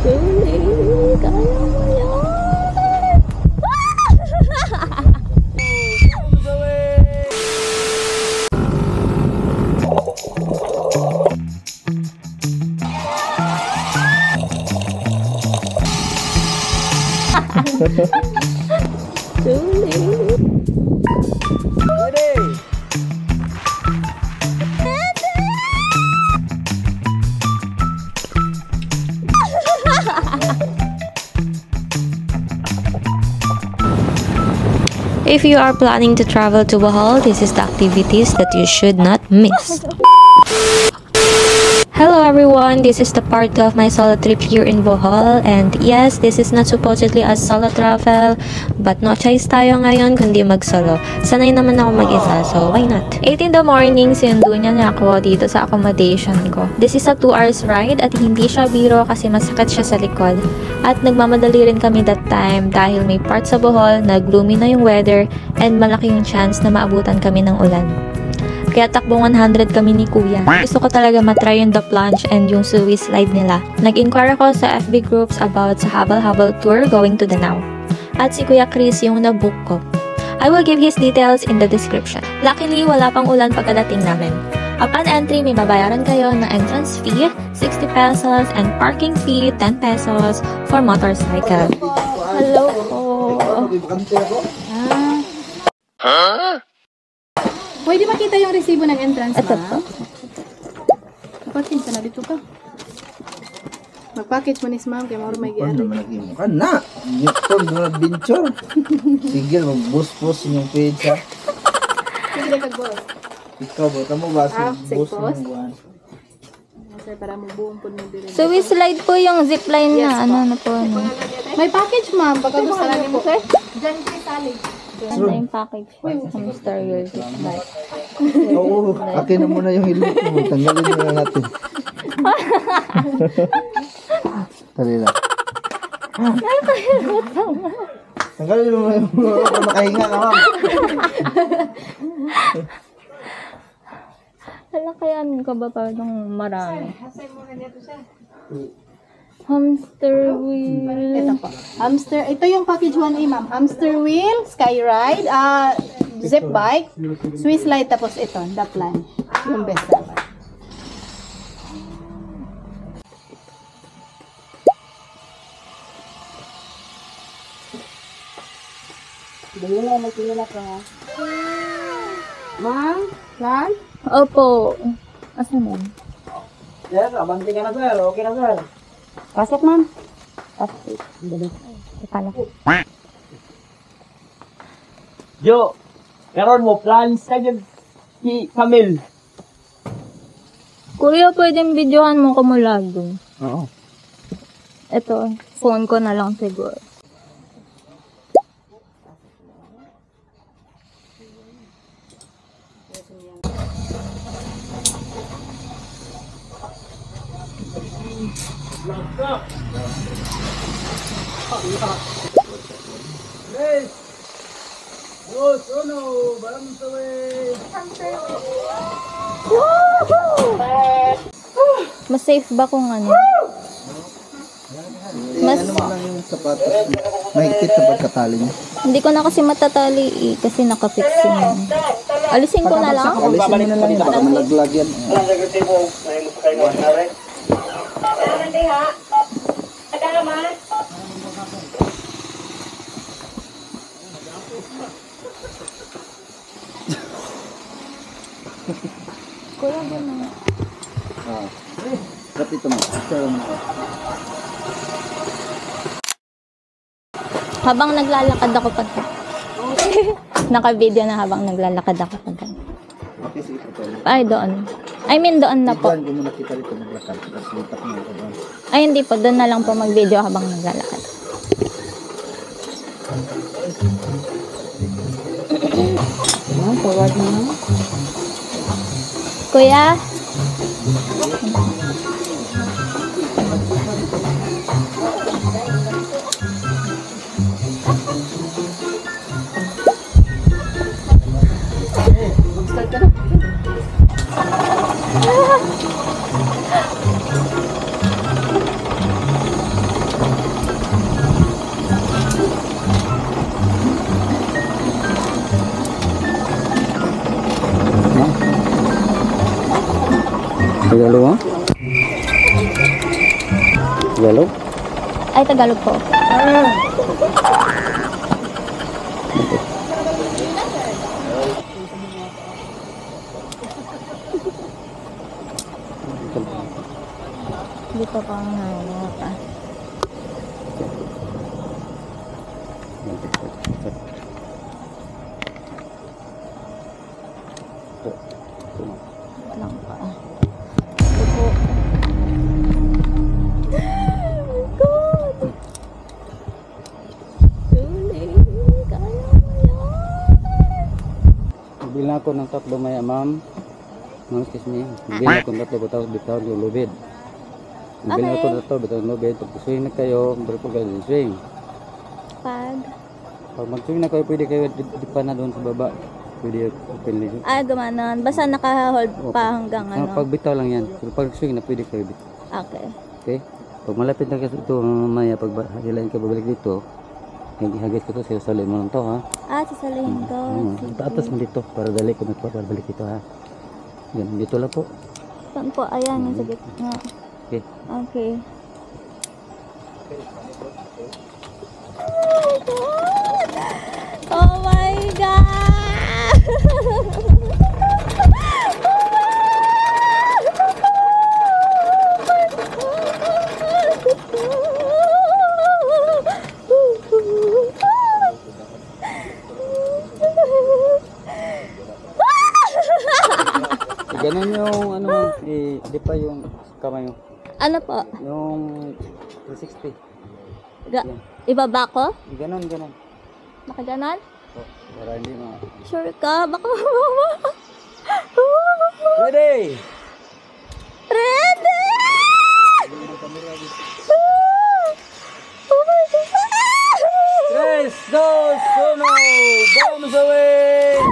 Julie, kaya mo yan. Julie. Ready? If you are planning to travel to Bohol, this is the activities that you should not miss. Hello everyone, this is the part 2 of my solo trip here in Bohol, and yes, this is not supposedly a solo travel, but no choice tayo ngayon kundi mag-solo. Sanay naman ako mag-isa, so why not? 8 in the morning, sinundo niya na ako dito sa accommodation ko. This is a 2 hours ride at hindi siya biro kasi masakit siya sa likod. At nagmamadali rin kami that time dahil may part sa Bohol na gloomy na yung weather and malaki yung chance na maabutan kami ng ulan. Kaya takbong 100 kami ni Kuya. Gusto ko talaga matry yung the plunge and yung suwi slide nila. Nag-inquire ako sa FB groups about sa habal-habal tour going to Danao. At si Kuya Chris yung nabook ko. I will give his details in the description. Luckily, wala pang ulan pagkadating namin. Upon entry, may babayaran kayo ng entrance fee, 60 pesos, and parking fee, 10 pesos for motorcycle. Hello po. Pwede makita yung resibo ng entrance, Ito ma'am? po. Pakin ka na dito ka. Mag-package mo nis, ma'am, kaya mauro may Ano giari. naman nag-imo ka na? Newton, doon adventure. Sige, mag-boost-boost yung page ha. Sige na kag-boss. Ikaw ba? Tamo ba? Sig-post? Boost yung buwan. Sir, para mo buong po mo dire. Suwi slide po yung zipline na ano po. May package, ma'am. Baka gusto lang mo, sir. Diyan kayo salig. Ano yung package? Hamster your zipline. Oo, akin na muna yung helmet mo. Tanggalin mo na natin. Tali lang. Tanggalin mo na yung makahinga ka, ma'am. Hala kaya ka ba pa itong marami? Hamster wheel. Ito po. Hamster. Ito yung package 1A, ma'am. Hamster wheel, sky ride, zip bike, Swiss slide, tapos ito, the plunge. Yung best seller. Ma'am, plan? Opo. Asan mo? Sir, abanti ka na, sir. Okay na, sir. Pasok, ma'am. Okay. Dali. Ipala. Jo, karon mo plans ka dyan si Camille. Kuya, pwedeng videohan mo ko mula doon. Oo. Ito, phone ko na lang siguro. Mas safe ba kung ano? Mas, Ano mo lang yung sapatos mo? Mahigpit sa pagkatali niya. hindi ko na kasi matatali eh, kasi nakafix yun. Alisin ko na lang. Alisin mo na lang yun. Baka malaglag yan. Kuya, gano'n. Dapat ito mo. Habang naglalakad ako pag naka-video na habang naglalakad ako pag Okay, sige po. ay, doon. I mean, doon na po. Iguan ko muna kita rito maglakad. Tapos lipat mo ako doon. Ay, hindi po. Doon na lang po mag-video habang naglalakad. Forward mo. Kuya? Tagalog mo? Tagalog? Ay, Tagalog po. Dito pa ang hanap. Lang pa. Ito po. Oh my God! Julie, kaya mo yan! Bilang ako ng tatlo maya, ma'am. Ma'am, excuse me. Bilang ako ng tatlo, bitaw yung lubid. Bilang ako ng tatlo, bitaw yung lubid. Pag swing na kayo, balik po kayo ng swing. Pag mag-swing na kayo, pwede kayo di pa na doon sa baba. Pwede open lang. Ah, gumanon. Basta naka-hold pa hanggang ano. Pag bitaw lang yan. Pero pag swing na, pwede kayo bitaw. Okay. Okay? Pag malapit na kasi ito, mamaya, pag hilain ka babalik dito, hagis ko ito, sasalin mo lang ito, ha? Ah, sasalihin ko. Taatas mo dito, para dali ko para balik ito, ha? Yan, dito lang po. Saan po? Ayan, yung sa gitna. Okay. Okay. Oh my God! Ganun yung ano, di pa yung kamay mo. Ano po? Yung 360. Yan. Ibaba ko? Ganun. Nakaganon? Oh, para hindi ma... Sure ka? Baka mama. Ready! Ready! Oh my God! 3, 2, 1, bombs away!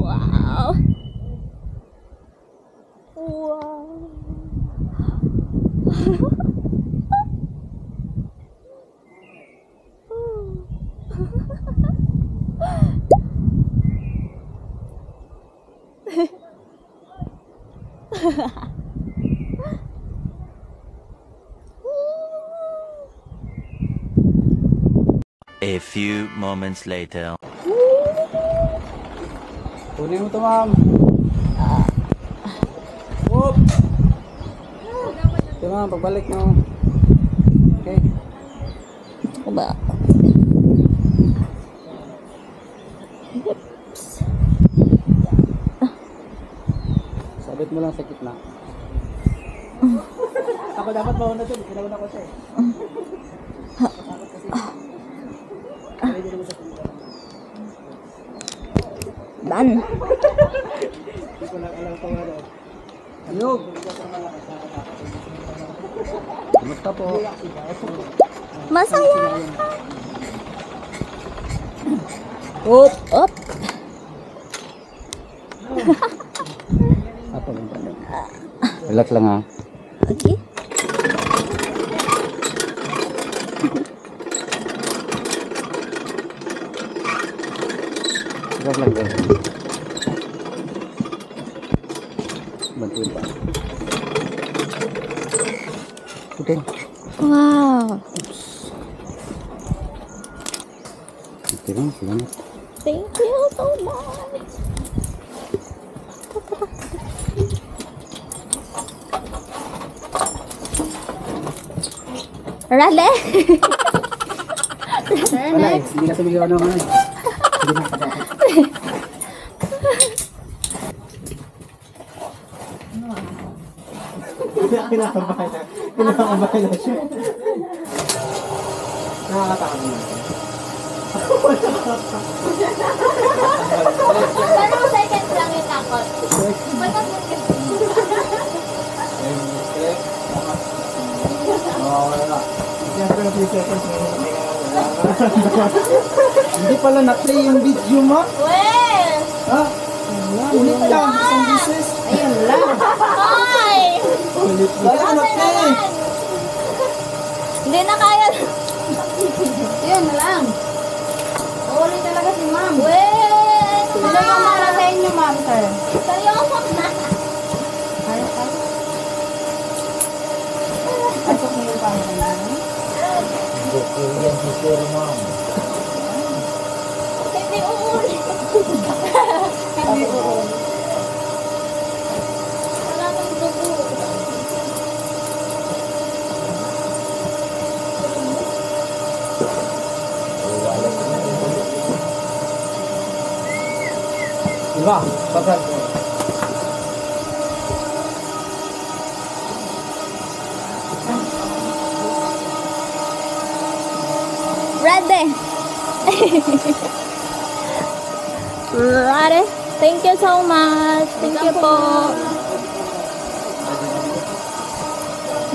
Wow. Wow. A few moments later. Kunin mo ito, ma'am. Whoop! Ito, ma'am, pagbalik mo. Okay. Ako ba? Sabit mo lang sa kitna. Ako dapat mauna to, kinauna ko siya eh. Dan. Hindi ko lang alam kung ano. Ayog! Kumusta po? Masaya. Up! Op. Apa ba? Relax lang, ha. Okay. Relax lang, guys. Bantuin pa. Okay. Wow. Okay lang, salamat. Thank you so much. Rale. Wala eh, hindi na sumigaw naman eh. Hindi na kadakit. Kinakabahan na siya. Nakakatakot na. Pero second lang yung takot. Hindi pala na-play yung video mo. Well! Ha? Ulit lang, isang beses. Ayun lang. Ay! Ulit lang na-play. Hindi na kaya. Yun lang. Uli talaga si ma'am. Well! Sino yung mga sa inyo, ma'am, sir? Sa'yo mo na. Kaya ka? Pasok mo yung pangalaman. Hindi uuli. Hindi uuli. Wala kang dugo. Diba? Bagay. Ready. Ready. Thank you so much. Thank you po.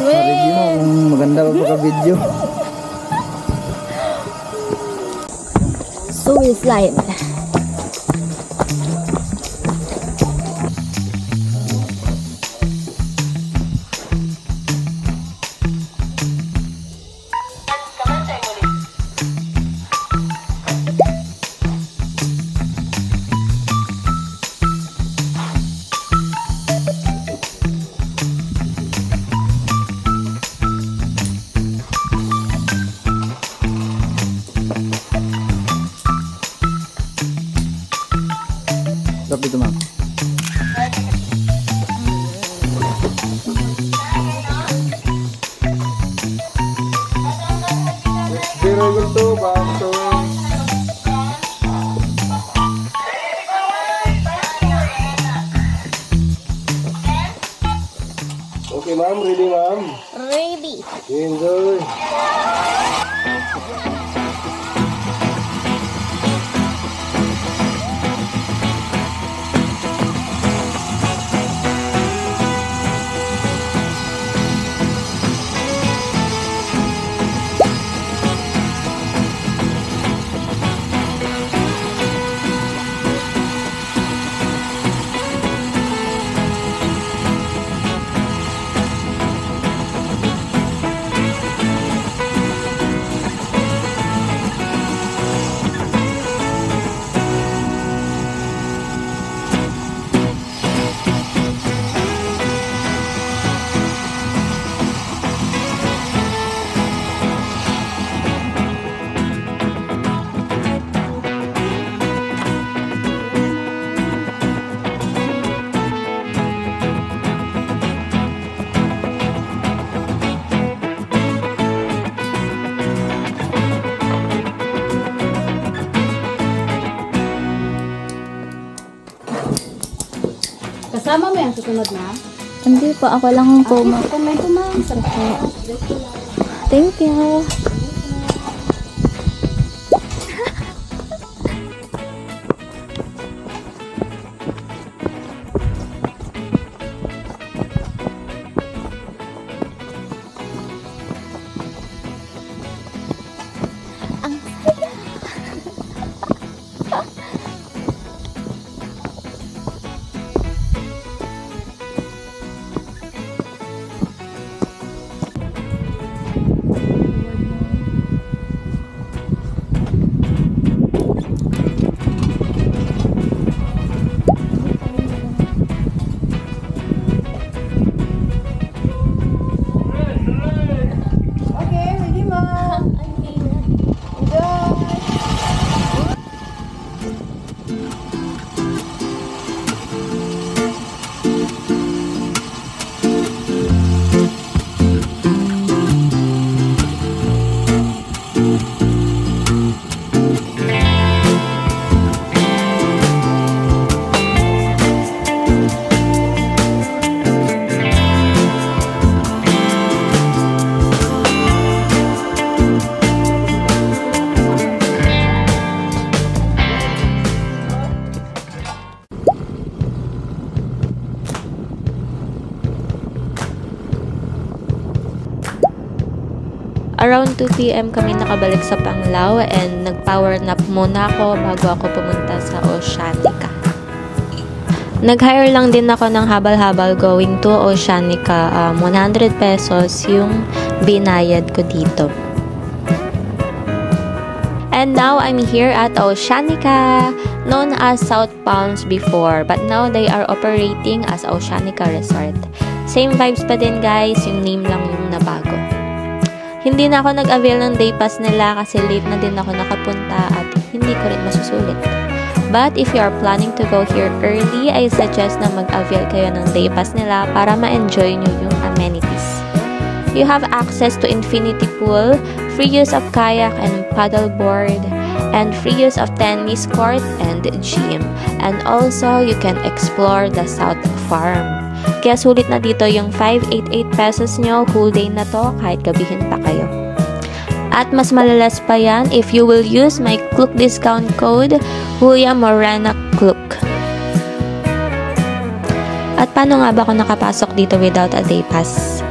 Review mo kung maganda ba pagka-video. Suicide. Stop dito, ma'am. Zero equal to, baso. Okay, ma'am. Ready, ma'am? Ready. Enjoy. Kasama mo yung susunod na? Hindi po, ako lang po. Komento, ma'am. Thank you. Around 2 p.m. kami nakabalik sa Panglao and nag-power nap muna ako bago ako pumunta sa Oceanica. Nag-hire lang din ako ng habal-habal going to Oceanica. 100 pesos yung binayad ko dito. And now I'm here at Oceanica, known as South Palms before, but now they are operating as Oceanica Resort. Same vibes pa din guys, yung name lang yung nabago. Hindi na ako nag-avail ng day pass nila kasi late na din ako nakapunta at hindi ko rin masusulit. But if you are planning to go here early, I suggest na mag-avail kayo ng day pass nila para ma-enjoy nyo yung amenities. You have access to infinity pool, free use of kayak and paddleboard, and free use of tennis court and gym. And also, you can explore the South Farm. Kaya sulit na dito yung 588 pesos nyo, whole day na to, kahit gabihin pa kayo. At mas malalas pa yan if you will use my Klook discount code, Julia Morena Klook. At paano nga ba ako nakapasok dito without a day pass?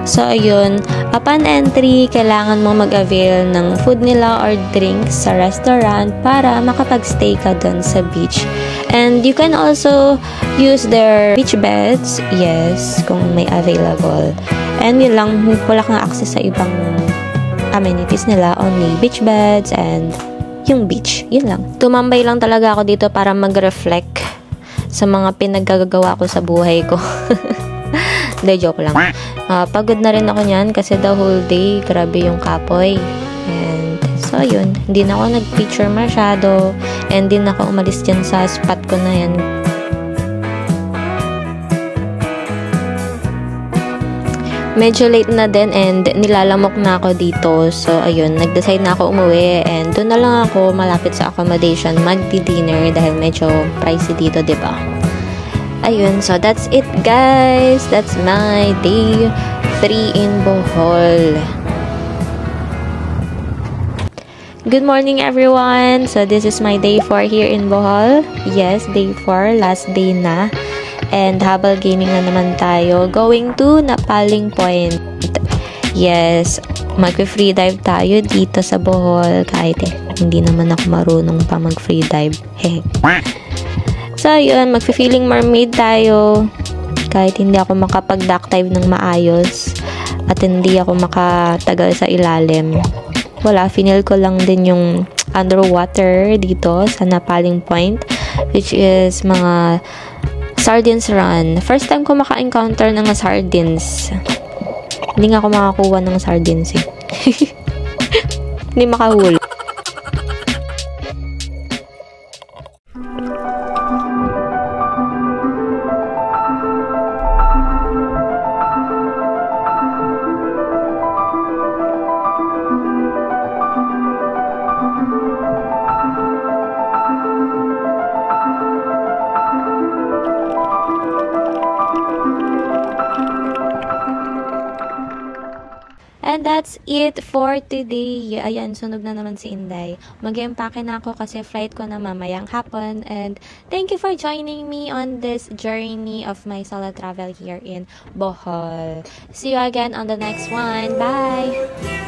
So, ayun, upon entry, kailangan mo mag-avail ng food nila or drinks sa restaurant para makapag-stay ka dun sa beach. And you can also use their beach beds, yes, kung may available. And yun lang, wala kang access sa ibang amenities nila, only beach beds and yung beach, yun lang. Tumambay lang talaga ako dito para mag-reflect sa mga pinaggagawa ko sa buhay ko. Hindi, joke lang. Pagod na rin ako niyan kasi the whole day, grabe yung kapoy. And so, yun. Hindi na ako nag-picture masyado. And hindi na ako umalis dyan sa spot ko na yan. Medyo late na din and nilalamok na ako dito. So, ayun. Nag-decide na ako umuwi. And doon na lang ako malapit sa accommodation magdi-dinner dahil medyo pricey dito, diba? Ayun, so that's it guys. That's my day 3 in Bohol. Good morning everyone. So this is my day 4 here in Bohol. Yes, day 4, last day na. And habal gaming na naman tayo. Going to Napaling Point. Yes, mag-free dive tayo dito sa Bohol. Kahit hindi naman ako marunong pa mag-free dive. Hehe. So, yun, mag-feeling mermaid tayo. Kahit hindi ako makapag-duck dive ng maayos. At hindi ako makatagal sa ilalim. Wala, finil ko lang din yung underwater dito sa Napaling Point. Which is mga sardines run. First time ko maka-encounter ng sardines. Hindi nga ako makakuha ng sardines eh. Hindi makahuli. And that's it for today. Ayan, sunog na naman si Inday. Mag-empake na ako kasi flight ko na mamayang hapon. And thank you for joining me on this journey of my solo travel here in Bohol. See you again on the next one. Bye!